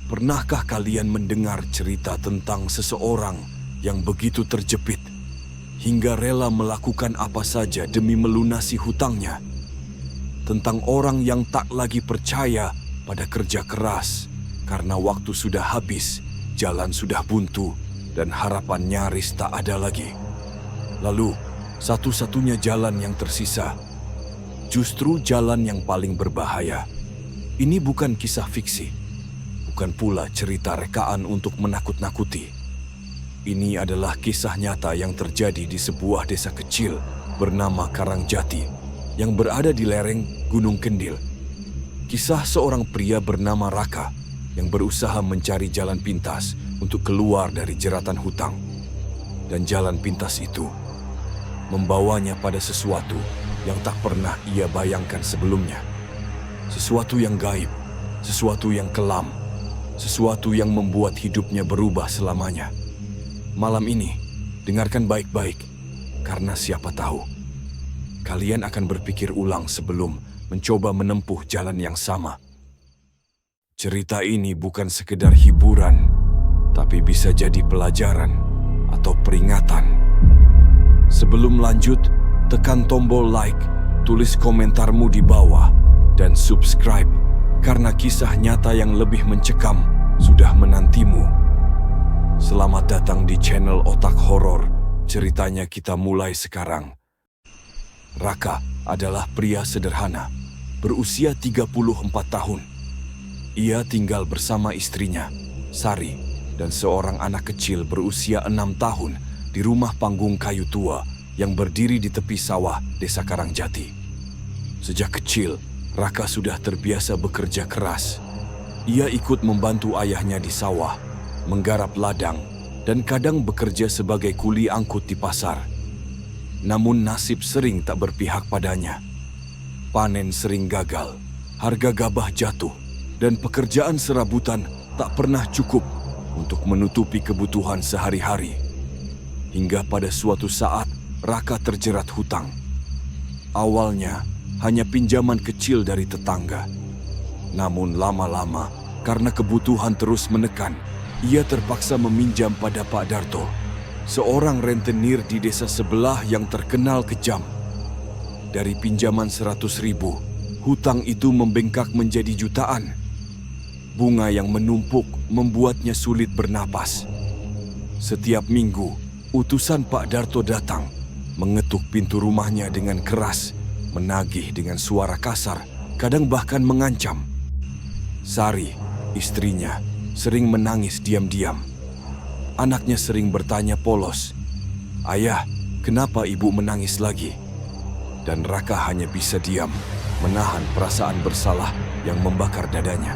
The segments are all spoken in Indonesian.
Pernahkah kalian mendengar cerita tentang seseorang yang begitu terjepit hingga rela melakukan apa saja demi melunasi hutangnya? Tentang orang yang tak lagi percaya pada kerja keras karena waktu sudah habis, jalan sudah buntu, dan harapan nyaris tak ada lagi. Lalu, satu-satunya jalan yang tersisa justru jalan yang paling berbahaya. Ini bukan kisah fiksi, bukan pula cerita rekaan untuk menakut-nakuti. Ini adalah kisah nyata yang terjadi di sebuah desa kecil bernama Karangjati yang berada di lereng Gunung Kendil. Kisah seorang pria bernama Raka yang berusaha mencari jalan pintas untuk keluar dari jeratan hutang. Dan jalan pintas itu membawanya pada sesuatu yang tak pernah ia bayangkan sebelumnya. Sesuatu yang gaib, sesuatu yang kelam, sesuatu yang membuat hidupnya berubah selamanya. Malam ini, dengarkan baik-baik, karena siapa tahu kalian akan berpikir ulang sebelum mencoba menempuh jalan yang sama. Cerita ini bukan sekedar hiburan, tapi bisa jadi pelajaran atau peringatan. Sebelum lanjut, tekan tombol like, tulis komentarmu di bawah, dan subscribe, karena kisah nyata yang lebih mencekam sudah menantimu. Selamat datang di channel Otak Horor. Ceritanya kita mulai sekarang. Raka adalah pria sederhana, berusia 34 tahun. Ia tinggal bersama istrinya, Sari, dan seorang anak kecil berusia 6 tahun di rumah panggung kayu tua yang berdiri di tepi sawah desa Karangjati. Sejak kecil, Raka sudah terbiasa bekerja keras. Ia ikut membantu ayahnya di sawah, menggarap ladang, dan kadang bekerja sebagai kuli angkut di pasar. Namun nasib sering tak berpihak padanya. Panen sering gagal, harga gabah jatuh, dan pekerjaan serabutan tak pernah cukup untuk menutupi kebutuhan sehari-hari. Hingga pada suatu saat, Raka terjerat hutang. Awalnya, hanya pinjaman kecil dari tetangga. Namun lama-lama, karena kebutuhan terus menekan, ia terpaksa meminjam pada Pak Darto, seorang rentenir di desa sebelah yang terkenal kejam. Dari pinjaman 100.000, hutang itu membengkak menjadi jutaan. Bunga yang menumpuk membuatnya sulit bernapas. Setiap minggu, utusan Pak Darto datang, mengetuk pintu rumahnya dengan keras, menagih dengan suara kasar, kadang bahkan mengancam. Sari, istrinya, sering menangis diam-diam. Anaknya sering bertanya polos, "Ayah, kenapa ibu menangis lagi?" Dan Raka hanya bisa diam, menahan perasaan bersalah yang membakar dadanya.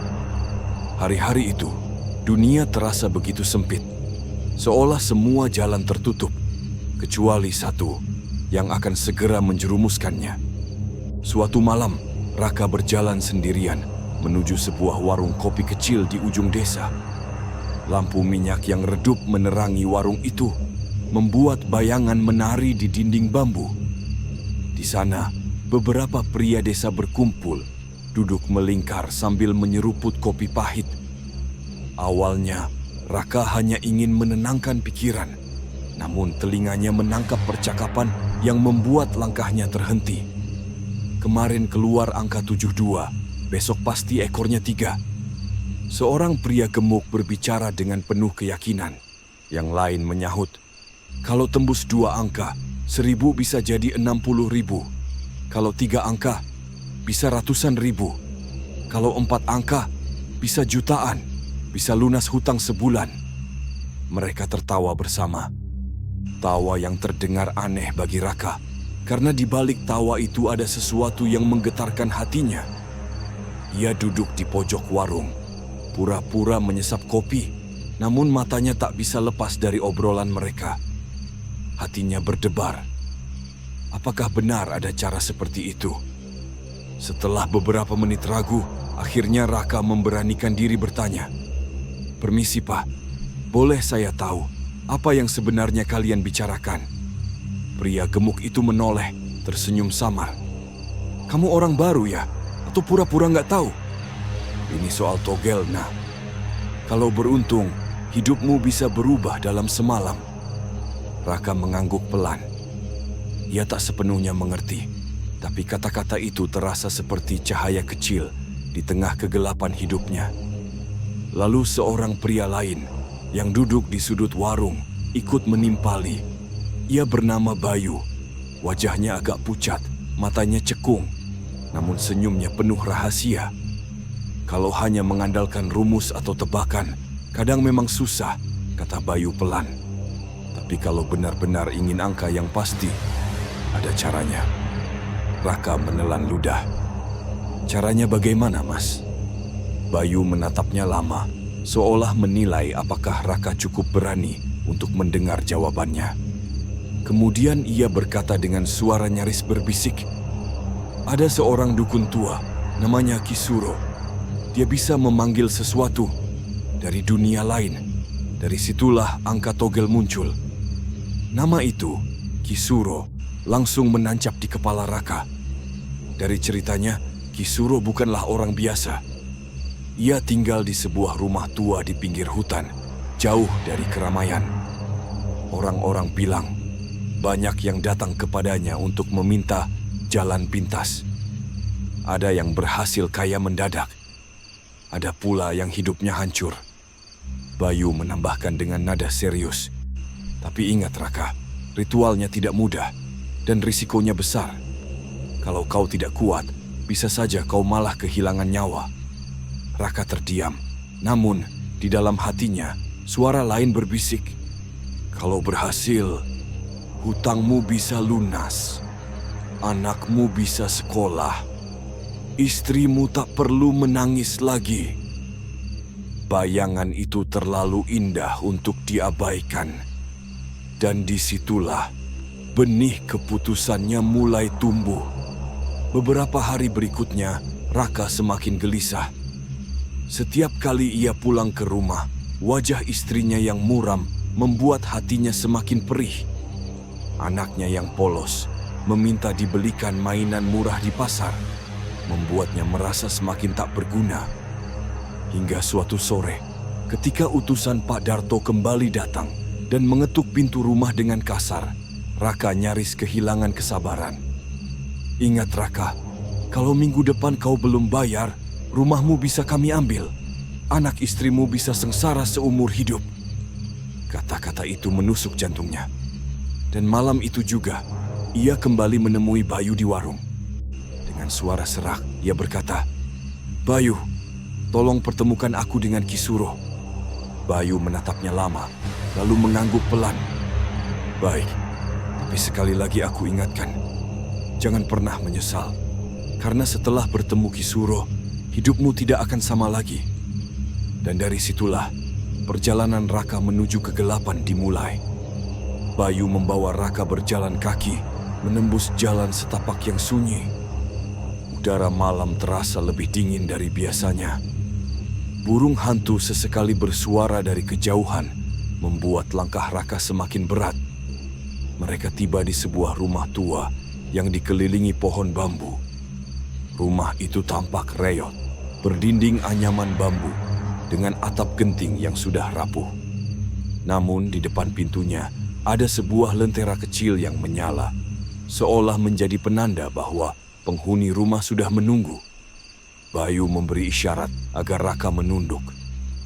Hari-hari itu, dunia terasa begitu sempit, seolah semua jalan tertutup, kecuali satu yang akan segera menjerumuskannya. Suatu malam, Raka berjalan sendirian menuju sebuah warung kopi kecil di ujung desa. Lampu minyak yang redup menerangi warung itu, membuat bayangan menari di dinding bambu. Di sana, beberapa pria desa berkumpul, duduk melingkar sambil menyeruput kopi pahit. Awalnya, Raka hanya ingin menenangkan pikiran, namun telinganya menangkap percakapan yang membuat langkahnya terhenti. Kemarin keluar angka 72, besok pasti ekornya 3. Seorang pria gemuk berbicara dengan penuh keyakinan. Yang lain menyahut, kalau tembus 2 angka, 1.000 bisa jadi 60.000. Kalau 3 angka, bisa ratusan ribu. Kalau 4 angka, bisa jutaan, bisa lunas hutang sebulan. Mereka tertawa bersama. Tawa yang terdengar aneh bagi Raka, karena di balik tawa itu ada sesuatu yang menggetarkan hatinya. Ia duduk di pojok warung, pura-pura menyesap kopi, namun matanya tak bisa lepas dari obrolan mereka. Hatinya berdebar. Apakah benar ada cara seperti itu? Setelah beberapa menit ragu, akhirnya Raka memberanikan diri bertanya, "Permisi Pak, boleh saya tahu apa yang sebenarnya kalian bicarakan?" Pria gemuk itu menoleh, tersenyum samar. "Kamu orang baru ya? Atau pura-pura nggak tahu? Ini soal togel, nah. Kalau beruntung, hidupmu bisa berubah dalam semalam. Raka mengangguk pelan. Ia tak sepenuhnya mengerti, tapi kata-kata itu terasa seperti cahaya kecil di tengah kegelapan hidupnya. Lalu seorang pria lain yang duduk di sudut warung ikut menimpali. Ia bernama Bayu. Wajahnya agak pucat, matanya cekung, namun senyumnya penuh rahasia. Kalau hanya mengandalkan rumus atau tebakan, kadang memang susah, kata Bayu pelan. Tapi kalau benar-benar ingin angka yang pasti, ada caranya. Raka menelan ludah. Caranya bagaimana, Mas? Bayu menatapnya lama, seolah menilai apakah Raka cukup berani untuk mendengar jawabannya. Kemudian ia berkata dengan suara nyaris berbisik, ada seorang dukun tua, namanya Kisuro. Dia bisa memanggil sesuatu dari dunia lain. Dari situlah angka togel muncul. Nama itu, Kisuro, langsung menancap di kepala Raka. Dari ceritanya, Kisuro bukanlah orang biasa. Ia tinggal di sebuah rumah tua di pinggir hutan, jauh dari keramaian. Orang-orang bilang, banyak yang datang kepadanya untuk meminta jalan pintas. Ada yang berhasil kaya mendadak. Ada pula yang hidupnya hancur. Bayu menambahkan dengan nada serius. Tapi ingat Raka, ritualnya tidak mudah dan risikonya besar. Kalau kau tidak kuat, bisa saja kau malah kehilangan nyawa. Raka terdiam, namun di dalam hatinya suara lain berbisik. Kalau berhasil, hutangmu bisa lunas. Anakmu bisa sekolah. Istrimu tak perlu menangis lagi. Bayangan itu terlalu indah untuk diabaikan. Dan disitulah benih keputusannya mulai tumbuh. Beberapa hari berikutnya, Raka semakin gelisah. Setiap kali ia pulang ke rumah, wajah istrinya yang muram membuat hatinya semakin perih. Anaknya yang polos meminta dibelikan mainan murah di pasar, membuatnya merasa semakin tak berguna. Hingga suatu sore, ketika utusan Pak Darto kembali datang dan mengetuk pintu rumah dengan kasar, Raka nyaris kehilangan kesabaran. Ingat Raka, kalau minggu depan kau belum bayar, rumahmu bisa kami ambil. Anak istrimu bisa sengsara seumur hidup. Kata-kata itu menusuk jantungnya. Dan malam itu juga, ia kembali menemui Bayu di warung. Dengan suara serak, ia berkata, Bayu, tolong pertemukan aku dengan Kisuro. Bayu menatapnya lama, lalu mengangguk pelan. Baik, tapi sekali lagi aku ingatkan, jangan pernah menyesal. Karena setelah bertemu Kisuro, hidupmu tidak akan sama lagi. Dan dari situlah, perjalanan Raka menuju kegelapan dimulai. Bayu membawa Raka berjalan kaki, menembus jalan setapak yang sunyi. Udara malam terasa lebih dingin dari biasanya. Burung hantu sesekali bersuara dari kejauhan, membuat langkah Raka semakin berat. Mereka tiba di sebuah rumah tua yang dikelilingi pohon bambu. Rumah itu tampak reot, berdinding anyaman bambu, dengan atap genting yang sudah rapuh. Namun di depan pintunya ada sebuah lentera kecil yang menyala, seolah menjadi penanda bahwa penghuni rumah sudah menunggu. Bayu memberi isyarat agar Raka menunduk.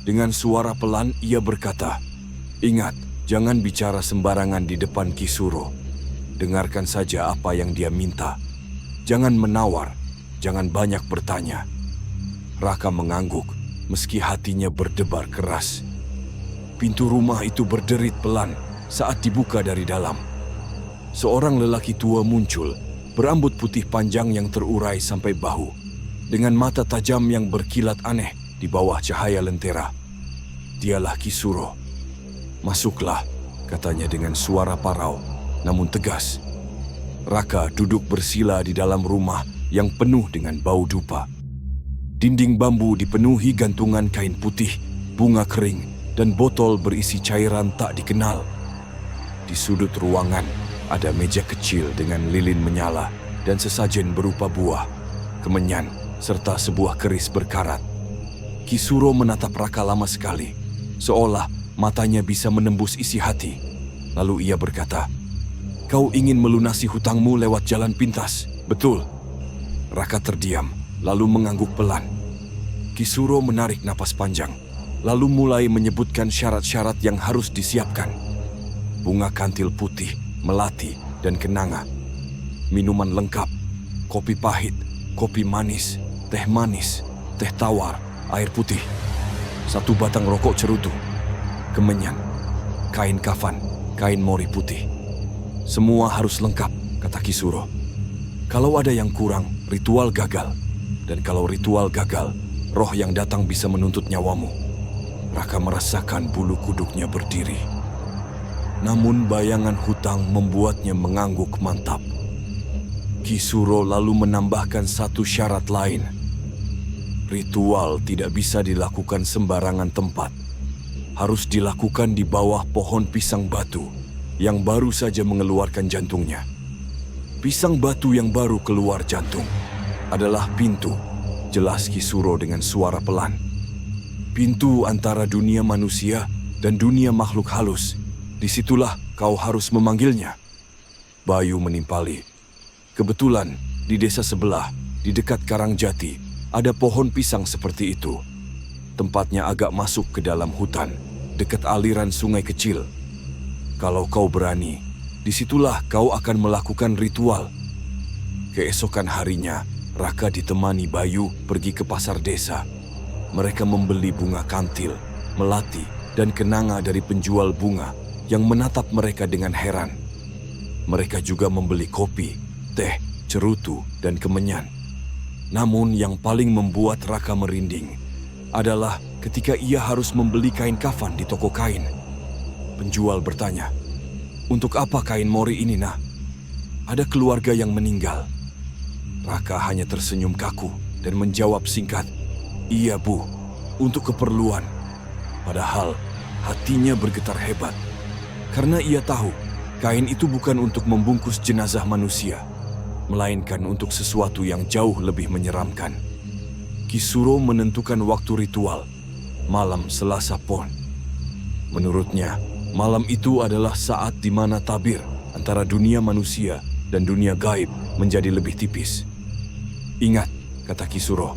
Dengan suara pelan ia berkata, ingat, jangan bicara sembarangan di depan Kisuro. Dengarkan saja apa yang dia minta. Jangan menawar, jangan banyak bertanya. Raka mengangguk, meski hatinya berdebar keras. Pintu rumah itu berderit pelan saat dibuka dari dalam. Seorang lelaki tua muncul, berambut putih panjang yang terurai sampai bahu, dengan mata tajam yang berkilat aneh di bawah cahaya lentera. Dialah Kisuro. Masuklah, katanya dengan suara parau, namun tegas. Raka duduk bersila di dalam rumah yang penuh dengan bau dupa. Dinding bambu dipenuhi gantungan kain putih, bunga kering, dan botol berisi cairan tak dikenal. Di sudut ruangan ada meja kecil dengan lilin menyala dan sesajen berupa buah, kemenyan, serta sebuah keris berkarat. Kisuro menatap Raka lama sekali, seolah matanya bisa menembus isi hati. Lalu ia berkata, "Kau ingin melunasi hutangmu lewat jalan pintas, betul?" Raka terdiam, lalu mengangguk pelan. Kisuro menarik napas panjang, lalu mulai menyebutkan syarat-syarat yang harus disiapkan. Bunga kantil putih, melati, dan kenanga. Minuman lengkap, kopi pahit, kopi manis, teh tawar, air putih, 1 batang rokok cerutu, kemenyan, kain kafan, kain mori putih. Semua harus lengkap, kata Kisuro. Kalau ada yang kurang, ritual gagal. Dan kalau ritual gagal, roh yang datang bisa menuntut nyawamu. Raka merasakan bulu kuduknya berdiri. Namun bayangan hutang membuatnya mengangguk mantap. Kisuro lalu menambahkan satu syarat lain. Ritual tidak bisa dilakukan sembarangan tempat. Harus dilakukan di bawah pohon pisang batu yang baru saja mengeluarkan jantungnya. Pisang batu yang baru keluar jantung adalah pintu, jelas Kisuro dengan suara pelan. Pintu antara dunia manusia dan dunia makhluk halus. Disitulah kau harus memanggilnya. Bayu menimpali. Kebetulan di desa sebelah, di dekat Karangjati, ada pohon pisang seperti itu. Tempatnya agak masuk ke dalam hutan, dekat aliran sungai kecil. Kalau kau berani, disitulah kau akan melakukan ritual. Keesokan harinya, Raka ditemani Bayu pergi ke pasar desa. Mereka membeli bunga kantil, melati, dan kenanga dari penjual bunga yang menatap mereka dengan heran. Mereka juga membeli kopi, teh, cerutu, dan kemenyan. Namun yang paling membuat Raka merinding adalah ketika ia harus membeli kain kafan di toko kain. Penjual bertanya, "Untuk apa kain mori ini, nah? Ada keluarga yang meninggal." Raka hanya tersenyum kaku dan menjawab singkat, "Iya, Bu, untuk keperluan." Padahal hatinya bergetar hebat, karena ia tahu kain itu bukan untuk membungkus jenazah manusia, melainkan untuk sesuatu yang jauh lebih menyeramkan. Kisuro menentukan waktu ritual, malam Selasa Pon. Menurutnya, malam itu adalah saat di mana tabir antara dunia manusia dan dunia gaib menjadi lebih tipis. "Ingat," kata Kisuro,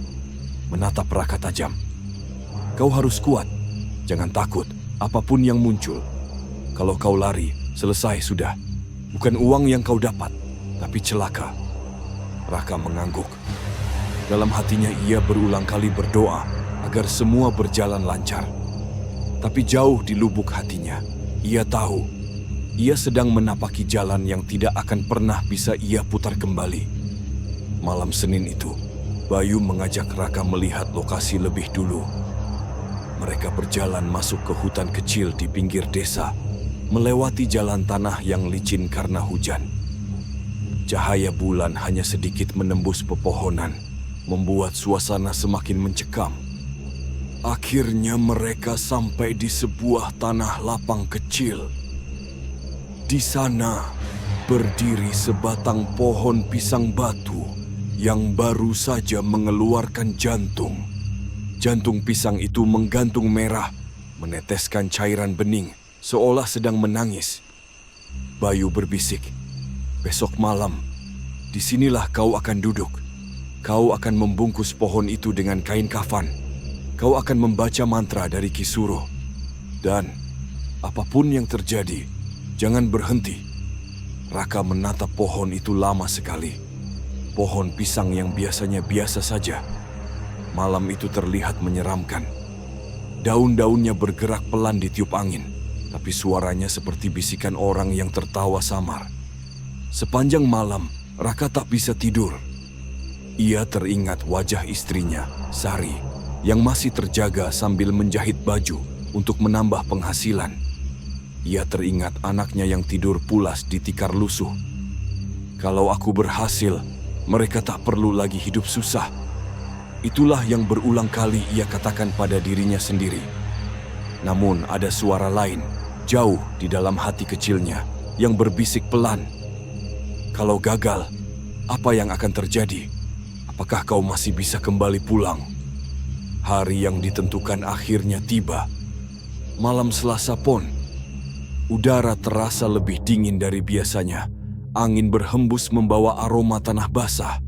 menatap Raka tajam. "Kau harus kuat, jangan takut apapun yang muncul. Kalau kau lari, selesai sudah. Bukan uang yang kau dapat, tapi celaka." Raka mengangguk. Dalam hatinya ia berulang kali berdoa agar semua berjalan lancar. Tapi jauh di lubuk hatinya, ia tahu ia sedang menapaki jalan yang tidak akan pernah bisa ia putar kembali. Malam Senin itu, Bayu mengajak Raka melihat lokasi lebih dulu. Mereka berjalan masuk ke hutan kecil di pinggir desa, melewati jalan tanah yang licin karena hujan. Cahaya bulan hanya sedikit menembus pepohonan, membuat suasana semakin mencekam. Akhirnya mereka sampai di sebuah tanah lapang kecil. Di sana berdiri sebatang pohon pisang batu yang baru saja mengeluarkan jantung. Jantung pisang itu menggantung merah, meneteskan cairan bening, seolah sedang menangis. Bayu berbisik, "Besok malam, disinilah kau akan duduk. Kau akan membungkus pohon itu dengan kain kafan. Kau akan membaca mantra dari Kisuro. Dan apapun yang terjadi, jangan berhenti." Raka menatap pohon itu lama sekali. Pohon pisang yang biasanya biasa saja. Malam itu terlihat menyeramkan. Daun-daunnya bergerak pelan ditiup angin, tapi suaranya seperti bisikan orang yang tertawa samar. Sepanjang malam, Raka tak bisa tidur. Ia teringat wajah istrinya, Sari, yang masih terjaga sambil menjahit baju untuk menambah penghasilan. Ia teringat anaknya yang tidur pulas di tikar lusuh. "Kalau aku berhasil, mereka tak perlu lagi hidup susah." Itulah yang berulang kali ia katakan pada dirinya sendiri. Namun ada suara lain, jauh di dalam hati kecilnya, yang berbisik pelan. "Kalau gagal, apa yang akan terjadi? Apakah kau masih bisa kembali pulang?" Hari yang ditentukan akhirnya tiba. Malam Selasa Pon. Udara terasa lebih dingin dari biasanya. Angin berhembus membawa aroma tanah basah.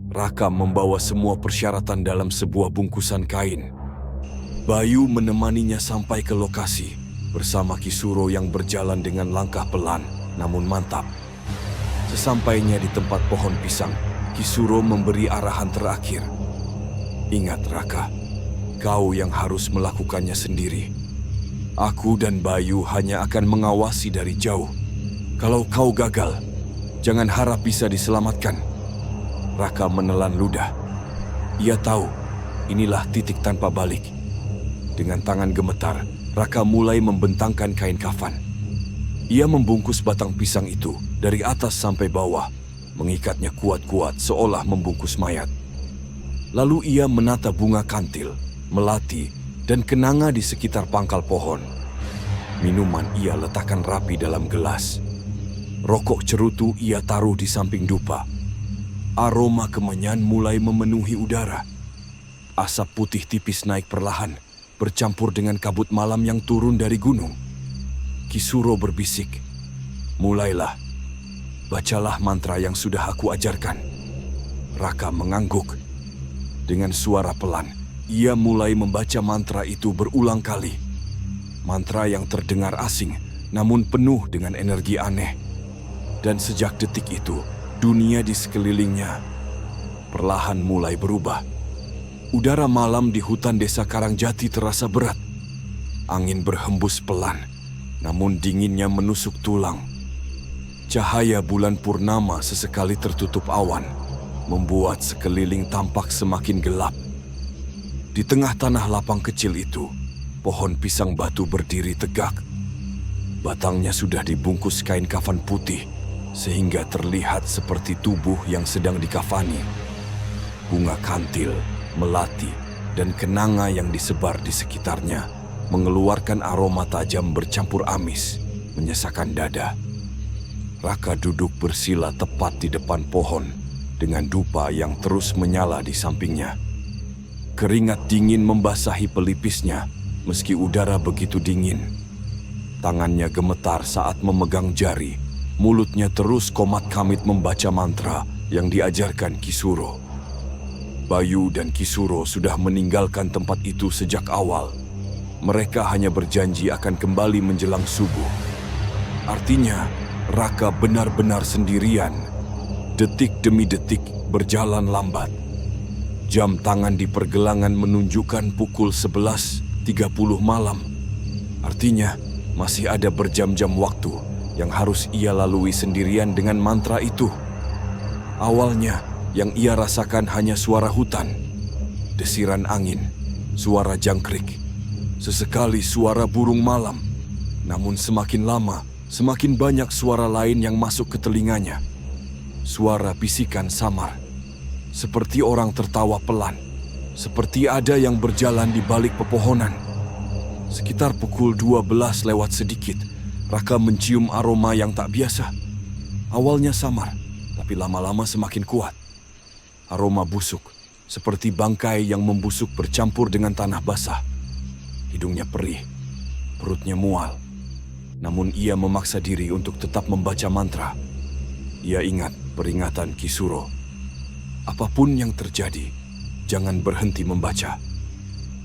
Raka membawa semua persyaratan dalam sebuah bungkusan kain. Bayu menemaninya sampai ke lokasi bersama Kisuro yang berjalan dengan langkah pelan namun mantap. Sesampainya di tempat pohon pisang, Kisuro memberi arahan terakhir. Ingat Raka, kau yang harus melakukannya sendiri. Aku dan Bayu hanya akan mengawasi dari jauh. Kalau kau gagal, jangan harap bisa diselamatkan. Raka menelan ludah. Ia tahu, inilah titik tanpa balik. Dengan tangan gemetar, Raka mulai membentangkan kain kafan. Ia membungkus batang pisang itu dari atas sampai bawah, mengikatnya kuat-kuat seolah membungkus mayat. Lalu ia menata bunga kantil, melati, dan kenanga di sekitar pangkal pohon. Minuman ia letakkan rapi dalam gelas. Rokok cerutu ia taruh di samping dupa. Aroma kemenyan mulai memenuhi udara. Asap putih tipis naik perlahan, bercampur dengan kabut malam yang turun dari gunung. Kisuro berbisik, "Mulailah. Bacalah mantra yang sudah aku ajarkan." Raka mengangguk. Dengan suara pelan, ia mulai membaca mantra itu berulang kali. Mantra yang terdengar asing, namun penuh dengan energi aneh. Dan sejak detik itu, dunia di sekelilingnya perlahan mulai berubah. Udara malam di hutan desa Karangjati terasa berat. Angin berhembus pelan, namun dinginnya menusuk tulang. Cahaya bulan purnama sesekali tertutup awan, membuat sekeliling tampak semakin gelap. Di tengah tanah lapang kecil itu, pohon pisang batu berdiri tegak. Batangnya sudah dibungkus kain kafan putih, sehingga terlihat seperti tubuh yang sedang dikafani. Bunga kantil, melati, dan kenanga yang disebar di sekitarnya mengeluarkan aroma tajam bercampur amis, menyesakkan dada. Raka duduk bersila tepat di depan pohon, dengan dupa yang terus menyala di sampingnya. Keringat dingin membasahi pelipisnya, meski udara begitu dingin. Tangannya gemetar saat memegang jari, mulutnya terus komat kamit membaca mantra yang diajarkan Kisuro. Bayu dan Kisuro sudah meninggalkan tempat itu sejak awal. Mereka hanya berjanji akan kembali menjelang subuh. Artinya, Raka benar-benar sendirian. Detik demi detik berjalan lambat. Jam tangan di pergelangan menunjukkan pukul 11.30 malam. Artinya, masih ada berjam-jam waktu yang harus ia lalui sendirian dengan mantra itu. Awalnya, yang ia rasakan hanya suara hutan, desiran angin, suara jangkrik, sesekali suara burung malam. Namun semakin lama, semakin banyak suara lain yang masuk ke telinganya. Suara bisikan samar, seperti orang tertawa pelan, seperti ada yang berjalan di balik pepohonan. Sekitar pukul 12 lewat sedikit, Raka mencium aroma yang tak biasa. Awalnya samar, tapi lama-lama semakin kuat. Aroma busuk, seperti bangkai yang membusuk bercampur dengan tanah basah. Hidungnya perih, perutnya mual. Namun ia memaksa diri untuk tetap membaca mantra. Ia ingat peringatan Kisuro. Apapun yang terjadi, jangan berhenti membaca.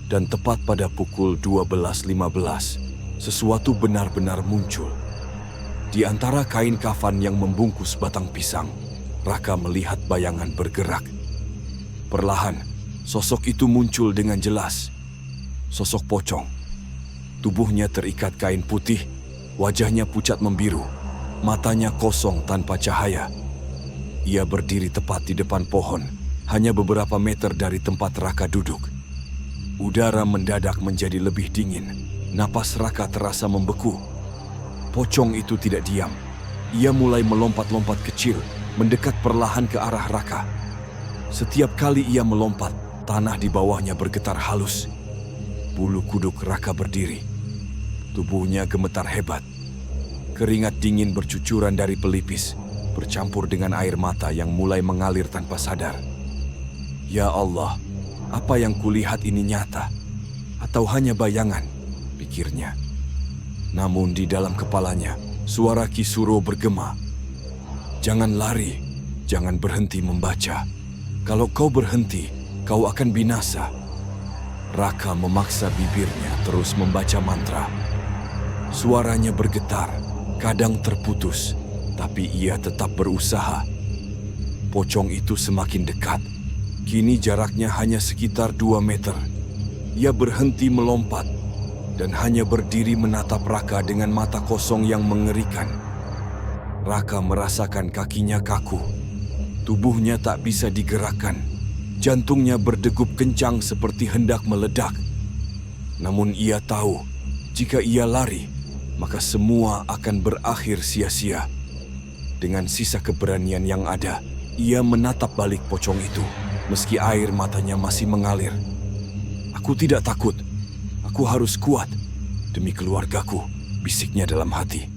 Dan tepat pada pukul 12.15, sesuatu benar-benar muncul. Di antara kain kafan yang membungkus batang pisang, Raka melihat bayangan bergerak. Perlahan, sosok itu muncul dengan jelas. Sosok pocong. Tubuhnya terikat kain putih, wajahnya pucat membiru, matanya kosong tanpa cahaya. Ia berdiri tepat di depan pohon, hanya beberapa meter dari tempat Raka duduk. Udara mendadak menjadi lebih dingin. Napas Raka terasa membeku. Pocong itu tidak diam. Ia mulai melompat-lompat kecil, mendekat perlahan ke arah Raka. Setiap kali ia melompat, tanah di bawahnya bergetar halus. Bulu kuduk Raka berdiri. Tubuhnya gemetar hebat. Keringat dingin bercucuran dari pelipis, bercampur dengan air mata yang mulai mengalir tanpa sadar. Ya Allah, Apa yang kulihat ini nyata? Atau hanya bayangan? Pikirnya. Namun di dalam kepalanya, suara Kisuro bergema. Jangan lari, jangan berhenti membaca. Kalau kau berhenti, kau akan binasa. Raka memaksa bibirnya terus membaca mantra. Suaranya bergetar, kadang terputus, tapi ia tetap berusaha. Pocong itu semakin dekat. Kini jaraknya hanya sekitar 2 meter. Ia berhenti melompat dan hanya berdiri menatap Raka dengan mata kosong yang mengerikan. Raka merasakan kakinya kaku. Tubuhnya tak bisa digerakkan. Jantungnya berdegup kencang seperti hendak meledak. Namun ia tahu, jika ia lari, maka semua akan berakhir sia-sia. Dengan sisa keberanian yang ada, ia menatap balik pocong itu, meski air matanya masih mengalir. Aku tidak takut. Aku harus kuat. Demi keluargaku, bisiknya dalam hati.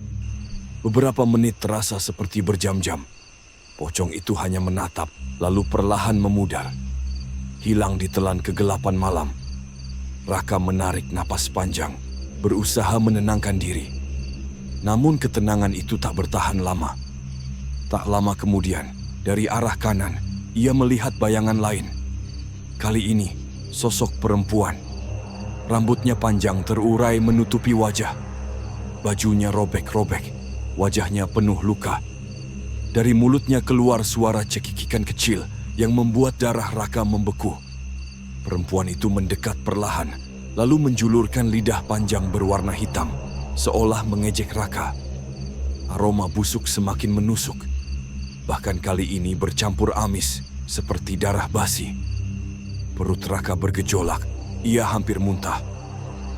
Beberapa menit terasa seperti berjam-jam. Pocong itu hanya menatap, lalu perlahan memudar. Hilang ditelan kegelapan malam. Raka menarik napas panjang, berusaha menenangkan diri. Namun ketenangan itu tak bertahan lama. Tak lama kemudian, dari arah kanan, ia melihat bayangan lain. Kali ini, sosok perempuan. Rambutnya panjang terurai menutupi wajah. Bajunya robek-robek, wajahnya penuh luka. Dari mulutnya keluar suara cekikikan kecil yang membuat darah Raka membeku. Perempuan itu mendekat perlahan, lalu menjulurkan lidah panjang berwarna hitam, seolah mengejek Raka. Aroma busuk semakin menusuk. Bahkan kali ini bercampur amis, seperti darah basi. Perut Raka bergejolak, ia hampir muntah.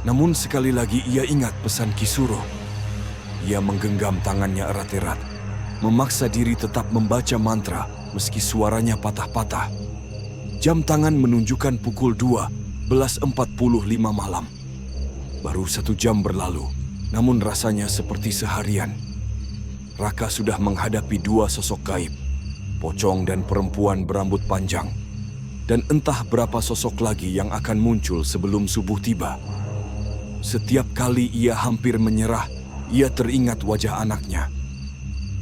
Namun sekali lagi ia ingat pesan Kisuro. Ia menggenggam tangannya erat-erat, memaksa diri tetap membaca mantra meski suaranya patah-patah. Jam tangan menunjukkan pukul 12.45 malam. Baru 1 jam berlalu, namun rasanya seperti seharian. Raka sudah menghadapi 2 sosok gaib, pocong dan perempuan berambut panjang. Dan entah berapa sosok lagi yang akan muncul sebelum subuh tiba. Setiap kali ia hampir menyerah, ia teringat wajah anaknya.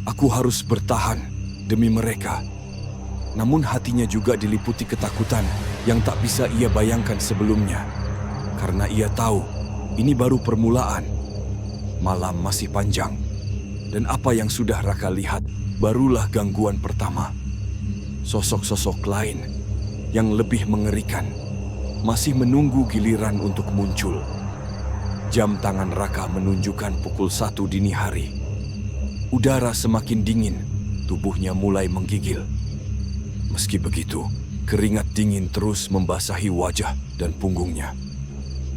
Aku harus bertahan demi mereka. Namun hatinya juga diliputi ketakutan yang tak bisa ia bayangkan sebelumnya. Karena ia tahu, ini baru permulaan. Malam masih panjang. Dan apa yang sudah Raka lihat, barulah gangguan pertama. Sosok-sosok lain yang lebih mengerikan masih menunggu giliran untuk muncul. Jam tangan Raka menunjukkan pukul 1 dini hari. Udara semakin dingin, tubuhnya mulai menggigil. Meski begitu, keringat dingin terus membasahi wajah dan punggungnya.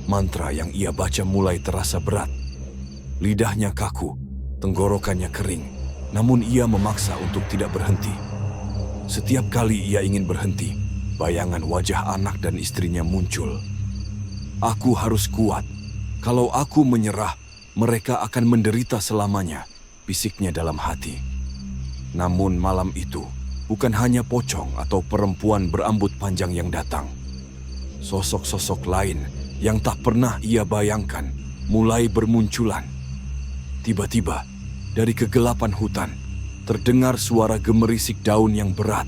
Mantra yang ia baca mulai terasa berat. Lidahnya kaku, tenggorokannya kering, namun ia memaksa untuk tidak berhenti. Setiap kali ia ingin berhenti, bayangan wajah anak dan istrinya muncul. Aku harus kuat. Kalau aku menyerah, mereka akan menderita selamanya, bisiknya dalam hati. Namun malam itu, bukan hanya pocong atau perempuan berambut panjang yang datang. Sosok-sosok lain yang tak pernah ia bayangkan mulai bermunculan. Tiba-tiba, dari kegelapan hutan, terdengar suara gemerisik daun yang berat.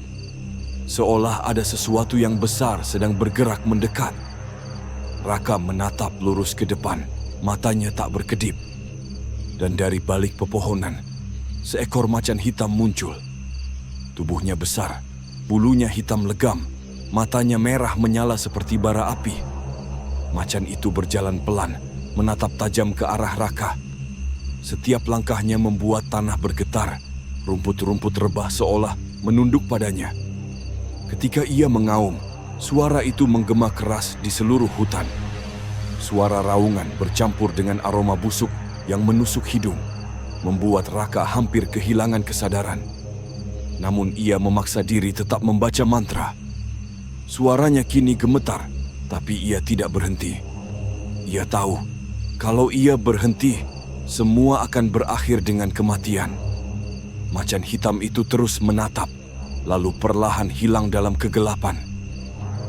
Seolah ada sesuatu yang besar sedang bergerak mendekat. Raka menatap lurus ke depan, matanya tak berkedip. Dan dari balik pepohonan, seekor macan hitam muncul. Tubuhnya besar, bulunya hitam legam, matanya merah menyala seperti bara api. Macan itu berjalan pelan, menatap tajam ke arah Raka. Setiap langkahnya membuat tanah bergetar, rumput-rumput rebah seolah menunduk padanya. Ketika ia mengaum, suara itu menggema keras di seluruh hutan. Suara raungan bercampur dengan aroma busuk yang menusuk hidung, membuat Raka hampir kehilangan kesadaran. Namun ia memaksa diri tetap membaca mantra. Suaranya kini gemetar, tapi ia tidak berhenti. Ia tahu, kalau ia berhenti, semua akan berakhir dengan kematian. Macan hitam itu terus menatap, lalu perlahan hilang dalam kegelapan.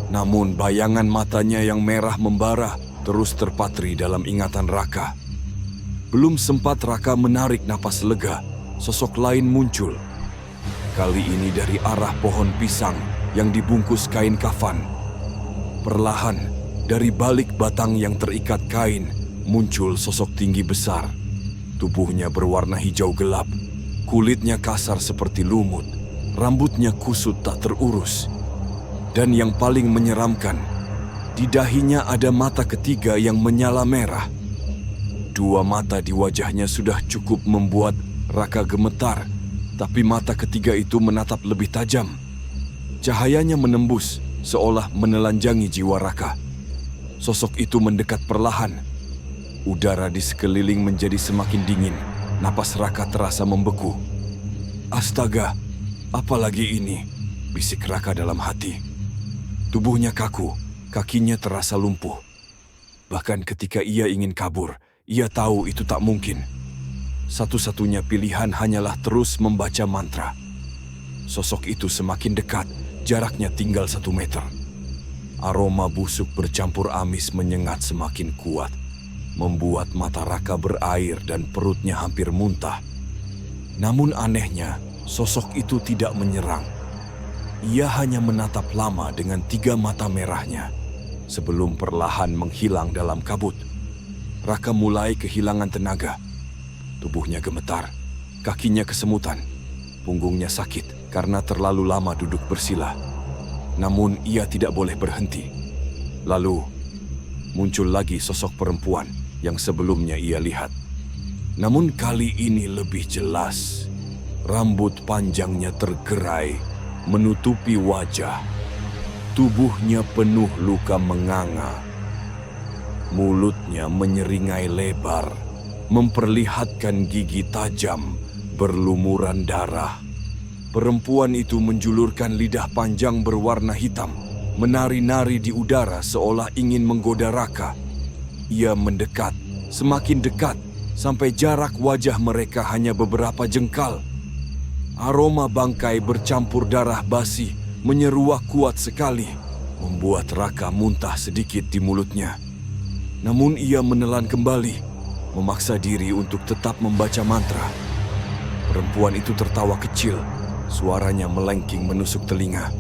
Namun bayangan matanya yang merah membara terus terpatri dalam ingatan Raka. Belum sempat Raka menarik napas lega, sosok lain muncul. Kali ini dari arah pohon pisang yang dibungkus kain kafan. Perlahan, dari balik batang yang terikat kain, muncul sosok tinggi besar. Tubuhnya berwarna hijau gelap, kulitnya kasar seperti lumut, rambutnya kusut tak terurus. Dan yang paling menyeramkan, di dahinya ada mata ketiga yang menyala merah. Dua mata di wajahnya sudah cukup membuat Raka gemetar, tapi mata ketiga itu menatap lebih tajam. Cahayanya menembus, seolah menelanjangi jiwa Raka. Sosok itu mendekat perlahan. Udara di sekeliling menjadi semakin dingin, napas Raka terasa membeku. Astaga, apalagi ini? Bisik Raka dalam hati. Tubuhnya kaku, kakinya terasa lumpuh. Bahkan ketika ia ingin kabur, ia tahu itu tak mungkin. Satu-satunya pilihan hanyalah terus membaca mantra. Sosok itu semakin dekat, jaraknya tinggal 1 meter. Aroma busuk bercampur amis menyengat semakin kuat, membuat mata Raka berair dan perutnya hampir muntah. Namun anehnya, sosok itu tidak menyerang. Ia hanya menatap lama dengan 3 mata merahnya, sebelum perlahan menghilang dalam kabut. Raka mulai kehilangan tenaga. Tubuhnya gemetar, kakinya kesemutan, punggungnya sakit karena terlalu lama duduk bersila. Namun ia tidak boleh berhenti. Lalu, muncul lagi sosok perempuan yang sebelumnya ia lihat. Namun kali ini lebih jelas. Rambut panjangnya tergerai, menutupi wajah. Tubuhnya penuh luka menganga. Mulutnya menyeringai lebar, memperlihatkan gigi tajam, berlumuran darah. Perempuan itu menjulurkan lidah panjang berwarna hitam, menari-nari di udara seolah ingin menggoda Raka. Ia mendekat, semakin dekat, sampai jarak wajah mereka hanya beberapa jengkal. Aroma bangkai bercampur darah basi menyeruak kuat sekali, membuat Raka muntah sedikit di mulutnya. Namun ia menelan kembali, memaksa diri untuk tetap membaca mantra. Perempuan itu tertawa kecil, suaranya melengking menusuk telinga.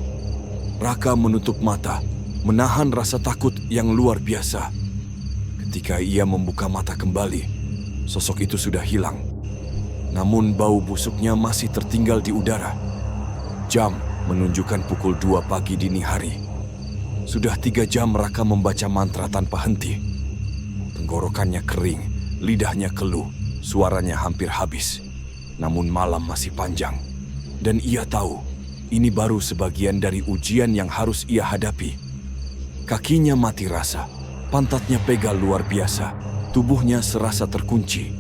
Raka menutup mata, menahan rasa takut yang luar biasa. Ketika ia membuka mata kembali, sosok itu sudah hilang. Namun bau busuknya masih tertinggal di udara. Jam menunjukkan pukul 2 pagi dini hari. Sudah 3 jam Raka membaca mantra tanpa henti. Tenggorokannya kering, lidahnya keluh, suaranya hampir habis. Namun malam masih panjang. Dan ia tahu, ini baru sebagian dari ujian yang harus ia hadapi. Kakinya mati rasa, pantatnya pegal luar biasa, tubuhnya serasa terkunci.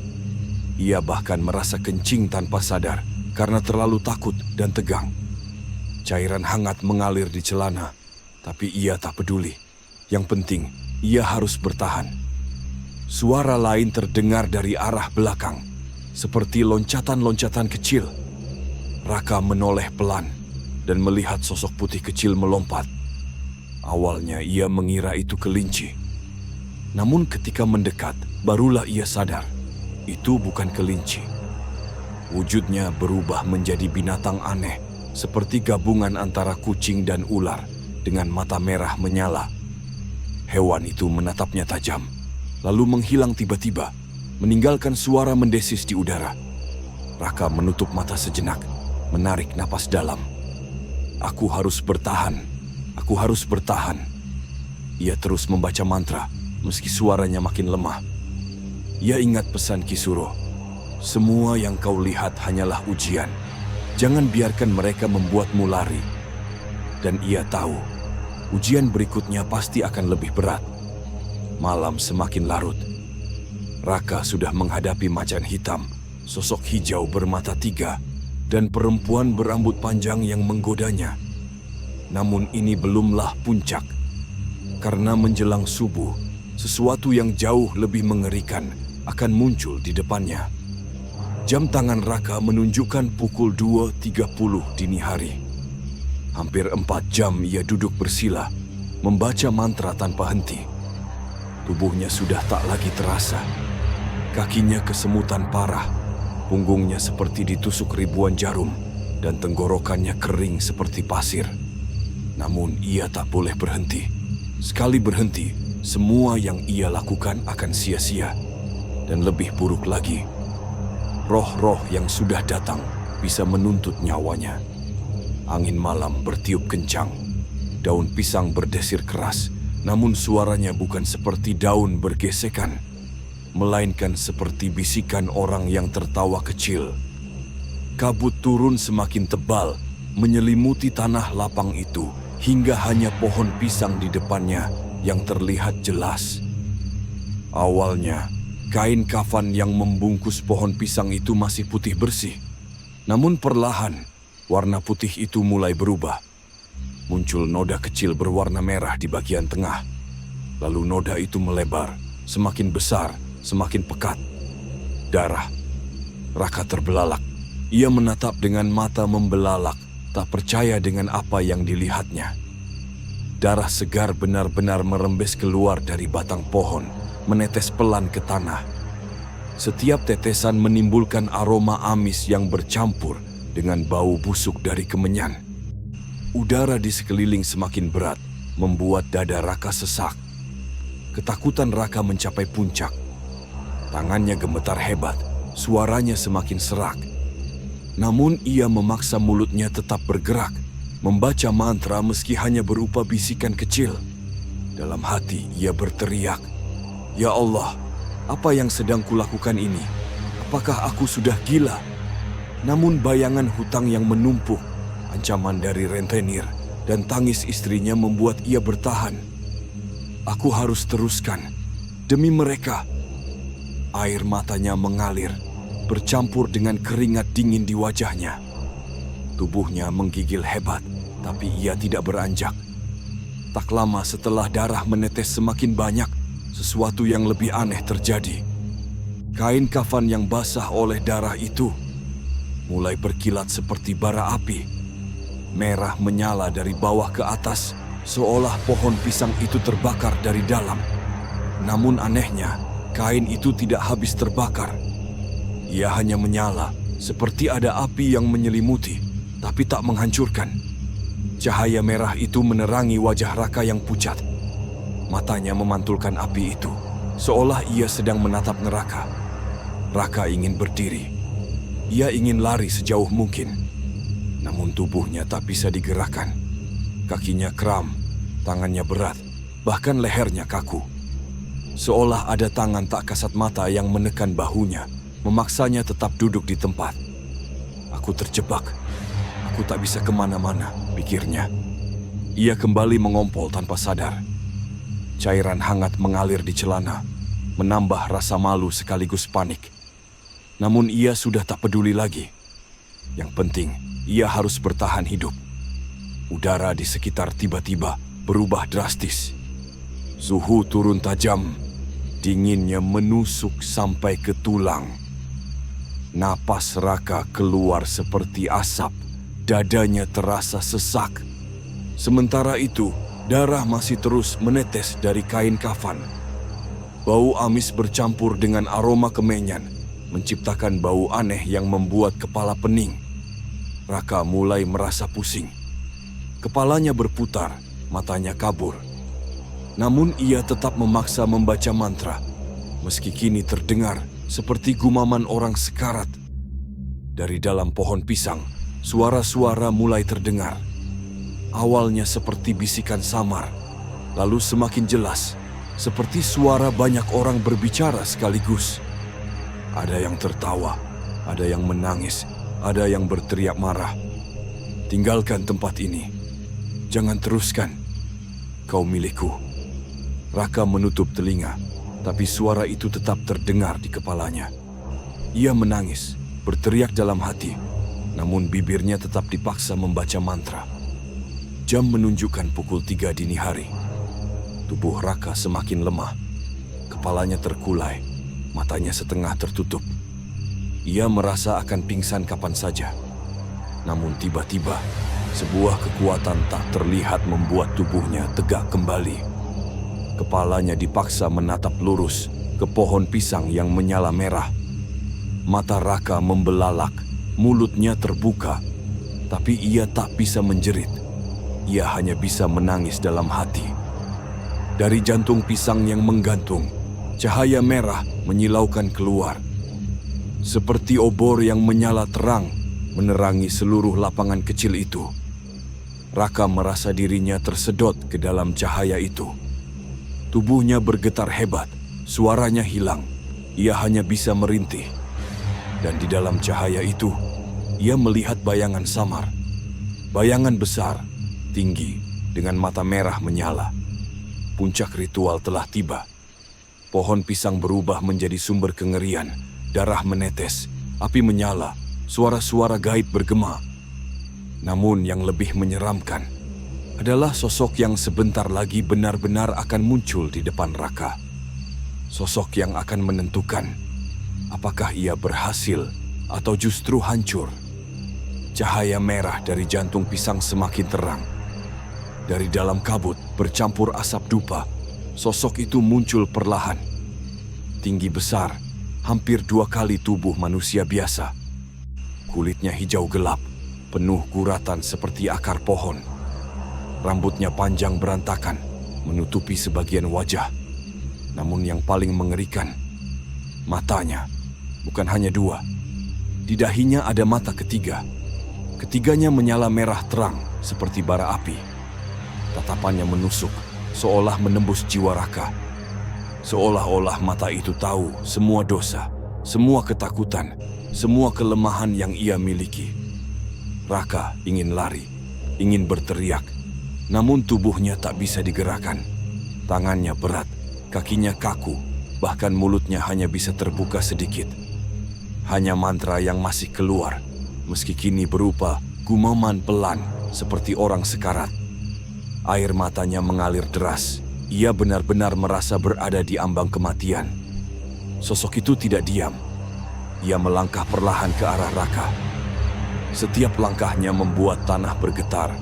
Ia bahkan merasa kencing tanpa sadar karena terlalu takut dan tegang. Cairan hangat mengalir di celana, tapi ia tak peduli. Yang penting, ia harus bertahan. Suara lain terdengar dari arah belakang, seperti loncatan-loncatan kecil. Raka menoleh pelan dan melihat sosok putih kecil melompat. Awalnya ia mengira itu kelinci. Namun ketika mendekat, barulah ia sadar. Itu bukan kelinci. Wujudnya berubah menjadi binatang aneh, seperti gabungan antara kucing dan ular dengan mata merah menyala. Hewan itu menatapnya tajam, lalu menghilang tiba-tiba, meninggalkan suara mendesis di udara. Raka menutup mata sejenak, menarik napas dalam. Aku harus bertahan, aku harus bertahan. Ia terus membaca mantra, meski suaranya makin lemah. Ia ingat pesan Kisuro, semua yang kau lihat hanyalah ujian. Jangan biarkan mereka membuatmu lari. Dan ia tahu, ujian berikutnya pasti akan lebih berat. Malam semakin larut. Raka sudah menghadapi macan hitam, sosok hijau bermata 3, dan perempuan berambut panjang yang menggodanya. Namun ini belumlah puncak. Karena menjelang subuh, sesuatu yang jauh lebih mengerikan akan muncul di depannya. Jam tangan Raka menunjukkan pukul 2.30 dini hari. Hampir 4 jam ia duduk bersila, membaca mantra tanpa henti. Tubuhnya sudah tak lagi terasa. Kakinya kesemutan parah, punggungnya seperti ditusuk ribuan jarum, dan tenggorokannya kering seperti pasir. Namun ia tak boleh berhenti. Sekali berhenti, semua yang ia lakukan akan sia-sia. Dan lebih buruk lagi, roh-roh yang sudah datang bisa menuntut nyawanya. Angin malam bertiup kencang. Daun pisang berdesir keras, namun suaranya bukan seperti daun bergesekan, melainkan seperti bisikan orang yang tertawa kecil. Kabut turun semakin tebal, menyelimuti tanah lapang itu, hingga hanya pohon pisang di depannya yang terlihat jelas. Awalnya, kain kafan yang membungkus pohon pisang itu masih putih bersih. Namun perlahan, warna putih itu mulai berubah. Muncul noda kecil berwarna merah di bagian tengah. Lalu noda itu melebar, semakin besar, semakin pekat. Darah. Raka terbelalak. Ia menatap dengan mata membelalak, tak percaya dengan apa yang dilihatnya. Darah segar benar-benar merembes keluar dari batang pohon, menetes pelan ke tanah. Setiap tetesan menimbulkan aroma amis yang bercampur dengan bau busuk dari kemenyan. Udara di sekeliling semakin berat, membuat dada Raka sesak. Ketakutan Raka mencapai puncak. Tangannya gemetar hebat, suaranya semakin serak. Namun ia memaksa mulutnya tetap bergerak, membaca mantra meski hanya berupa bisikan kecil. Dalam hati ia berteriak, "Ya Allah, apa yang sedang kulakukan ini? Apakah aku sudah gila?" Namun bayangan hutang yang menumpuk, ancaman dari rentenir, dan tangis istrinya membuat ia bertahan. "Aku harus teruskan, demi mereka." Air matanya mengalir, bercampur dengan keringat dingin di wajahnya. Tubuhnya menggigil hebat, tapi ia tidak beranjak. Tak lama setelah darah menetes semakin banyak, sesuatu yang lebih aneh terjadi. Kain kafan yang basah oleh darah itu mulai berkilat seperti bara api. Merah menyala dari bawah ke atas, seolah pohon pisang itu terbakar dari dalam. Namun anehnya, kain itu tidak habis terbakar. Ia hanya menyala, seperti ada api yang menyelimuti, tapi tak menghancurkan. Cahaya merah itu menerangi wajah Raka yang pucat. Matanya memantulkan api itu, seolah ia sedang menatap neraka. Raka ingin berdiri. Ia ingin lari sejauh mungkin. Namun tubuhnya tak bisa digerakkan. Kakinya kram, tangannya berat, bahkan lehernya kaku. Seolah ada tangan tak kasat mata yang menekan bahunya, memaksanya tetap duduk di tempat. "Aku terjebak. Aku tak bisa kemana-mana," pikirnya. Ia kembali mengompol tanpa sadar. Cairan hangat mengalir di celana, menambah rasa malu sekaligus panik. Namun ia sudah tak peduli lagi. Yang penting, ia harus bertahan hidup. Udara di sekitar tiba-tiba berubah drastis. Suhu turun tajam, dinginnya menusuk sampai ke tulang. Napas Raka keluar seperti asap, dadanya terasa sesak. Sementara itu, darah masih terus menetes dari kain kafan. Bau amis bercampur dengan aroma kemenyan, menciptakan bau aneh yang membuat kepala pening. Raka mulai merasa pusing. Kepalanya berputar, matanya kabur. Namun ia tetap memaksa membaca mantra, meski kini terdengar seperti gumaman orang sekarat. Dari dalam pohon pisang, suara-suara mulai terdengar. Awalnya seperti bisikan samar, lalu semakin jelas, seperti suara banyak orang berbicara sekaligus. Ada yang tertawa, ada yang menangis, ada yang berteriak marah. "Tinggalkan tempat ini. Jangan teruskan. Kau milikku." Raka menutup telinga, tapi suara itu tetap terdengar di kepalanya. Ia menangis, berteriak dalam hati, namun bibirnya tetap dipaksa membaca mantra. Jam menunjukkan pukul 3 dini hari. Tubuh Raka semakin lemah. Kepalanya terkulai, matanya setengah tertutup. Ia merasa akan pingsan kapan saja. Namun tiba-tiba, Sebuah kekuatan tak terlihat membuat tubuhnya tegak kembali. Kepalanya dipaksa menatap lurus ke pohon pisang yang menyala merah. Mata Raka membelalak, mulutnya terbuka, tapi ia tak bisa menjerit. Ia hanya bisa menangis dalam hati. Dari jantung pisang yang menggantung, cahaya merah menyilaukan keluar. Seperti obor yang menyala terang, menerangi seluruh lapangan kecil itu. Raka merasa dirinya tersedot ke dalam cahaya itu. Tubuhnya bergetar hebat, suaranya hilang. Ia hanya bisa merintih. Dan di dalam cahaya itu, ia melihat bayangan samar. Bayangan besar, tinggi, dengan mata merah menyala. Puncak ritual telah tiba. Pohon pisang berubah menjadi sumber kengerian. Darah menetes, api menyala, suara-suara gaib bergema. Namun yang lebih menyeramkan adalah sosok yang sebentar lagi benar-benar akan muncul di depan Raka. Sosok yang akan menentukan apakah ia berhasil atau justru hancur. Cahaya merah dari jantung pisang semakin terang. Dari dalam kabut bercampur asap dupa, sosok itu muncul perlahan. Tinggi besar, hampir 2 kali tubuh manusia biasa. Kulitnya hijau gelap, penuh guratan seperti akar pohon. Rambutnya panjang berantakan, menutupi sebagian wajah. Namun yang paling mengerikan, matanya. Bukan hanya 2. Di dahinya ada mata ketiga. Ketiganya menyala merah terang, seperti bara api. Tatapannya menusuk, seolah menembus jiwa Raka. Seolah-olah mata itu tahu semua dosa, semua ketakutan, semua kelemahan yang ia miliki. Raka ingin lari, ingin berteriak, namun tubuhnya tak bisa digerakkan. Tangannya berat, kakinya kaku, bahkan mulutnya hanya bisa terbuka sedikit. Hanya mantra yang masih keluar, meski kini berupa gumaman pelan seperti orang sekarat. Air matanya mengalir deras. Ia benar-benar merasa berada di ambang kematian. Sosok itu tidak diam. Ia melangkah perlahan ke arah Raka. Setiap langkahnya membuat tanah bergetar.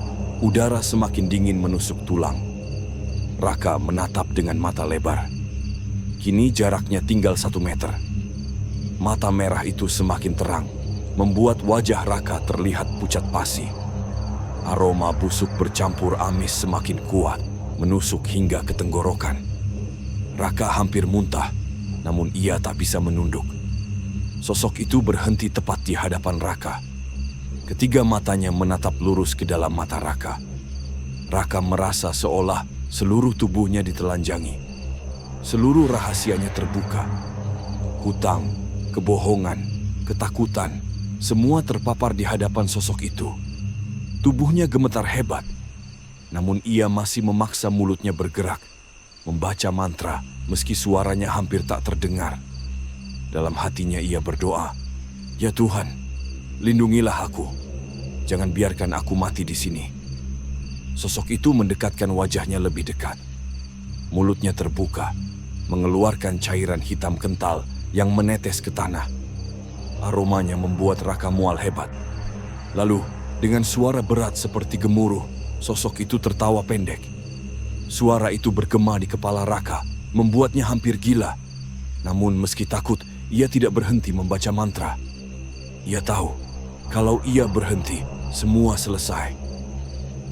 Udara semakin dingin menusuk tulang. Raka menatap dengan mata lebar. Kini jaraknya tinggal 1 meter. Mata merah itu semakin terang, membuat wajah Raka terlihat pucat pasi. Aroma busuk bercampur amis semakin kuat, menusuk hingga ke tenggorokan. Raka hampir muntah, namun ia tak bisa menunduk. Sosok itu berhenti tepat di hadapan Raka. Ketiga matanya menatap lurus ke dalam mata Raka. Raka merasa seolah seluruh tubuhnya ditelanjangi. Seluruh rahasianya terbuka. Hutang, kebohongan, ketakutan, semua terpapar di hadapan sosok itu. Tubuhnya gemetar hebat. Namun ia masih memaksa mulutnya bergerak, membaca mantra meski suaranya hampir tak terdengar. Dalam hatinya ia berdoa, "Ya Tuhan, lindungilah aku. Jangan biarkan aku mati di sini." Sosok itu mendekatkan wajahnya lebih dekat. Mulutnya terbuka, mengeluarkan cairan hitam kental yang menetes ke tanah. Aromanya membuat Raka mual hebat. Lalu, dengan suara berat seperti gemuruh, sosok itu tertawa pendek. Suara itu bergema di kepala Raka, membuatnya hampir gila. Namun meski takut, ia tidak berhenti membaca mantra. Ia tahu, kalau ia berhenti, semua selesai.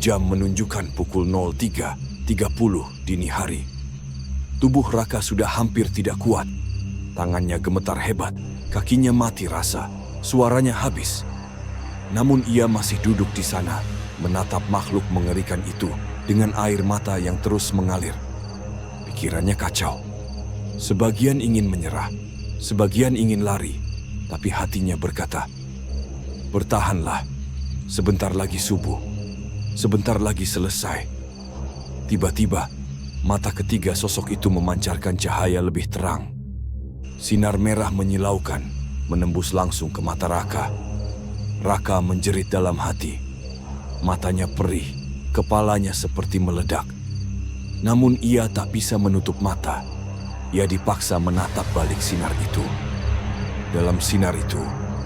Jam menunjukkan pukul 03.30 dini hari. Tubuh Raka sudah hampir tidak kuat. Tangannya gemetar hebat, kakinya mati rasa, suaranya habis. Namun ia masih duduk di sana, menatap makhluk mengerikan itu dengan air mata yang terus mengalir. Pikirannya kacau. Sebagian ingin menyerah, sebagian ingin lari, tapi hatinya berkata, "Bertahanlah, sebentar lagi subuh, sebentar lagi selesai." Tiba-tiba, mata ketiga sosok itu memancarkan cahaya lebih terang. Sinar merah menyilaukan, menembus langsung ke mata Raka. Raka menjerit dalam hati. Matanya perih, kepalanya seperti meledak. Namun ia tak bisa menutup mata. Ia dipaksa menatap balik sinar itu. Dalam sinar itu,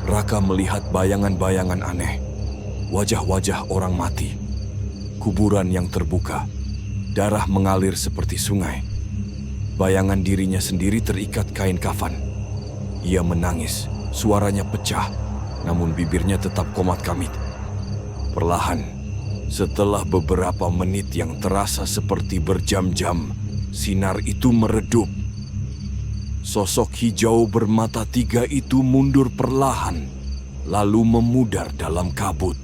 Raka melihat bayangan-bayangan aneh. wajah-wajah orang mati, kuburan yang terbuka, darah mengalir seperti sungai. Bayangan dirinya sendiri terikat kain kafan. Ia menangis, suaranya pecah, namun bibirnya tetap komat kamit. Perlahan, setelah beberapa menit yang terasa seperti berjam-jam, sinar itu meredup. Sosok hijau bermata 3 itu mundur perlahan, lalu memudar dalam kabut.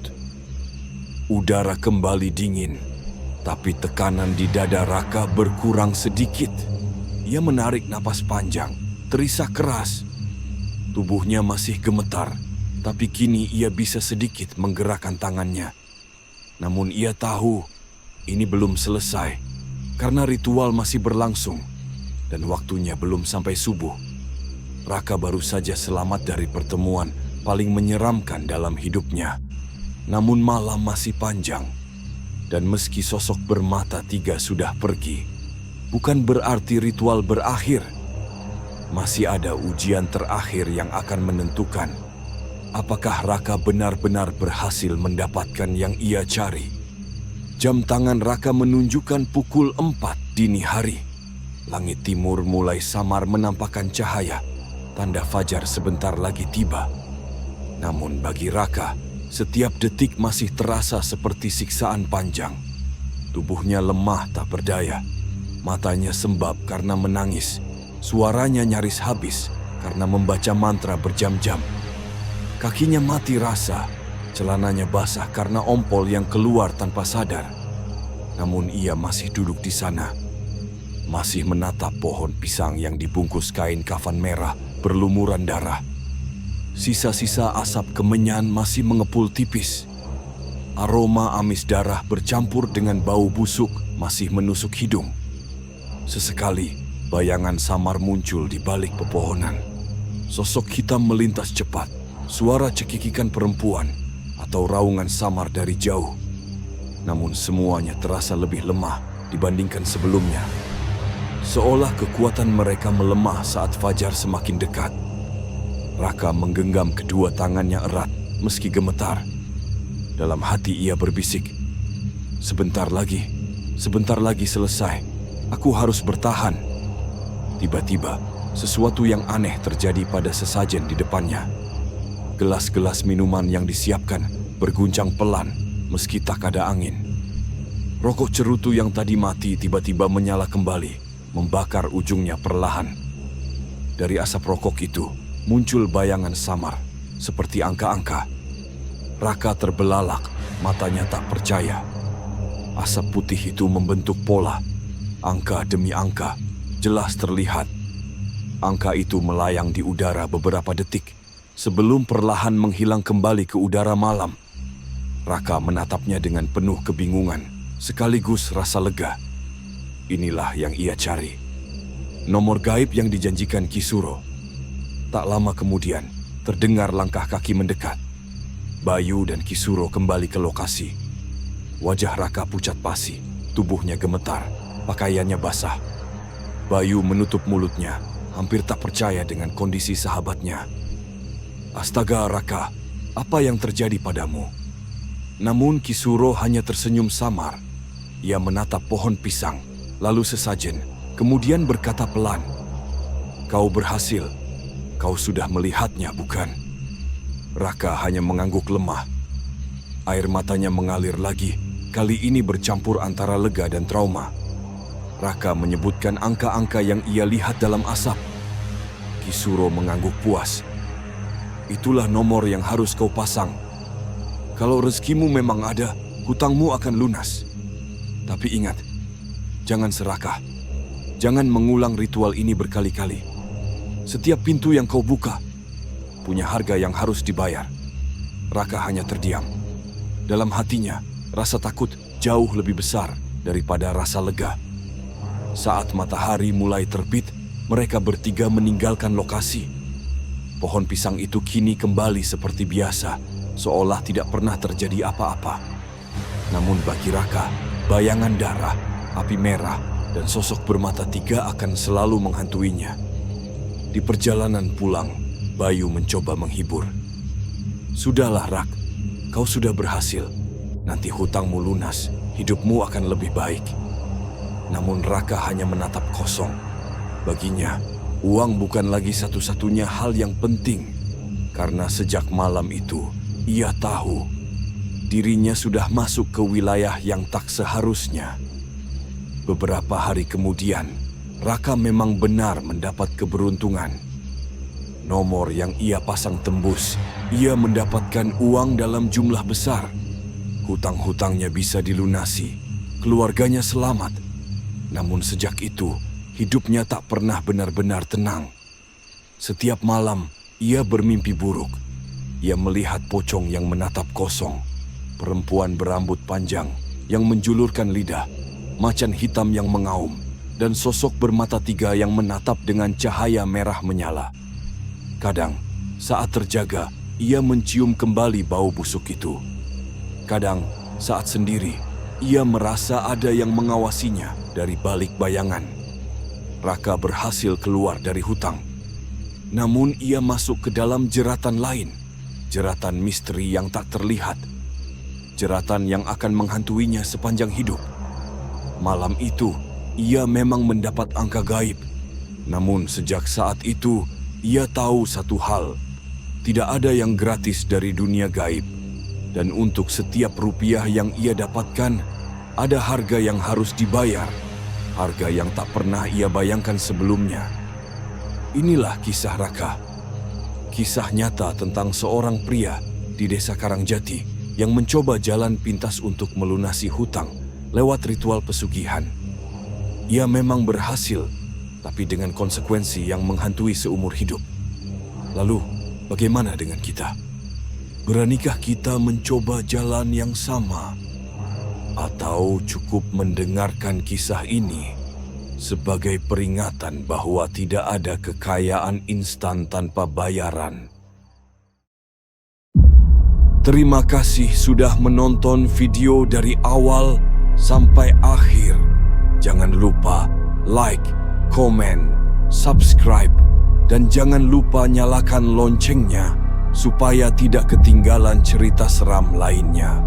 Udara kembali dingin, tapi tekanan di dada Raka berkurang sedikit. Ia menarik napas panjang, terisak keras. Tubuhnya masih gemetar, tapi kini ia bisa sedikit menggerakkan tangannya. Namun ia tahu ini belum selesai, karena ritual masih berlangsung dan waktunya belum sampai subuh. Raka baru saja selamat dari pertemuan paling menyeramkan dalam hidupnya. Namun malam masih panjang, dan meski sosok bermata 3 sudah pergi, bukan berarti ritual berakhir. Masih ada ujian terakhir yang akan menentukan apakah Raka benar-benar berhasil mendapatkan yang ia cari. Jam tangan Raka menunjukkan pukul 4 dini hari. Langit timur mulai samar menampakkan cahaya, tanda fajar sebentar lagi tiba. Namun bagi Raka, setiap detik masih terasa seperti siksaan panjang. Tubuhnya lemah tak berdaya. Matanya sembab karena menangis. Suaranya nyaris habis karena membaca mantra berjam-jam. Kakinya mati rasa. Celananya basah karena ompol yang keluar tanpa sadar. Namun ia masih duduk di sana. Masih menatap pohon pisang yang dibungkus kain kafan merah berlumuran darah. Sisa-sisa asap kemenyan masih mengepul tipis. Aroma amis darah bercampur dengan bau busuk masih menusuk hidung. Sesekali, bayangan samar muncul di balik pepohonan. Sosok hitam melintas cepat, suara cekikikan perempuan atau raungan samar dari jauh. Namun semuanya terasa lebih lemah dibandingkan sebelumnya. Seolah kekuatan mereka melemah saat fajar semakin dekat. Raka menggenggam kedua tangannya erat meski gemetar. Dalam hati ia berbisik, sebentar lagi selesai. Aku harus bertahan. Tiba-tiba, sesuatu yang aneh terjadi pada sesajen di depannya. Gelas-gelas minuman yang disiapkan berguncang pelan meski tak ada angin. Rokok cerutu yang tadi mati tiba-tiba menyala kembali, membakar ujungnya perlahan. Dari asap rokok itu, muncul bayangan samar, seperti angka-angka. Raka terbelalak, matanya tak percaya. Asap putih itu membentuk pola. Angka demi angka, jelas terlihat. Angka itu melayang di udara beberapa detik, sebelum perlahan menghilang kembali ke udara malam. Raka menatapnya dengan penuh kebingungan, sekaligus rasa lega. Inilah yang ia cari. Nomor gaib yang dijanjikan Kisuro. Tak lama kemudian, terdengar langkah kaki mendekat. Bayu dan Kisuro kembali ke lokasi. Wajah Raka pucat pasi, tubuhnya gemetar, pakaiannya basah. Bayu menutup mulutnya, hampir tak percaya dengan kondisi sahabatnya. Astaga Raka, apa yang terjadi padamu? Namun Kisuro hanya tersenyum samar. Ia menatap pohon pisang, lalu sesajen, kemudian berkata pelan, "Kau berhasil. Kau sudah melihatnya, bukan?" Raka hanya mengangguk lemah. Air matanya mengalir lagi, kali ini bercampur antara lega dan trauma. Raka menyebutkan angka-angka yang ia lihat dalam asap. Kisuro mengangguk puas. "Itulah nomor yang harus kau pasang. Kalau rezekimu memang ada, hutangmu akan lunas. Tapi ingat, jangan serakah. Jangan mengulang ritual ini berkali-kali. Setiap pintu yang kau buka punya harga yang harus dibayar." Raka hanya terdiam. Dalam hatinya, rasa takut jauh lebih besar daripada rasa lega. Saat matahari mulai terbit, mereka bertiga meninggalkan lokasi. Pohon pisang itu kini kembali seperti biasa, seolah tidak pernah terjadi apa-apa. Namun bagi Raka, bayangan darah, api merah, dan sosok bermata 3 akan selalu menghantuinya. Di perjalanan pulang, Bayu mencoba menghibur. "Sudahlah Rak, kau sudah berhasil. Nanti hutangmu lunas, hidupmu akan lebih baik. Namun Raka hanya menatap kosong. Baginya, uang bukan lagi satu-satunya hal yang penting. Karena sejak malam itu, ia tahu dirinya sudah masuk ke wilayah yang tak seharusnya. Beberapa hari kemudian, Raka memang benar mendapat keberuntungan. Nomor yang ia pasang tembus, ia mendapatkan uang dalam jumlah besar. Hutang-hutangnya bisa dilunasi, keluarganya selamat. Namun sejak itu, hidupnya tak pernah benar-benar tenang. Setiap malam, ia bermimpi buruk. Ia melihat pocong yang menatap kosong, perempuan berambut panjang yang menjulurkan lidah, macan hitam yang mengaum, dan sosok bermata tiga yang menatap dengan cahaya merah menyala. Kadang, saat terjaga, ia mencium kembali bau busuk itu. Kadang, saat sendiri, ia merasa ada yang mengawasinya dari balik bayangan. Raka berhasil keluar dari hutang. Namun ia masuk ke dalam jeratan lain, jeratan misteri yang tak terlihat. Jeratan yang akan menghantuinya sepanjang hidup. Malam itu, ia memang mendapat angka gaib. Namun sejak saat itu, ia tahu satu hal. Tidak ada yang gratis dari dunia gaib. Dan untuk setiap rupiah yang ia dapatkan, ada harga yang harus dibayar. Harga yang tak pernah ia bayangkan sebelumnya. Inilah kisah Raka. Kisah nyata tentang seorang pria di desa Karangjati yang mencoba jalan pintas untuk melunasi hutang lewat ritual pesugihan. Ia memang berhasil, tapi dengan konsekuensi yang menghantui seumur hidup. Lalu, bagaimana dengan kita? Beranikah kita mencoba jalan yang sama? Atau cukup mendengarkan kisah ini sebagai peringatan bahwa tidak ada kekayaan instan tanpa bayaran? Terima kasih sudah menonton video dari awal sampai akhir. Jangan lupa like, komen, subscribe, dan jangan lupa nyalakan loncengnya supaya tidak ketinggalan cerita seram lainnya.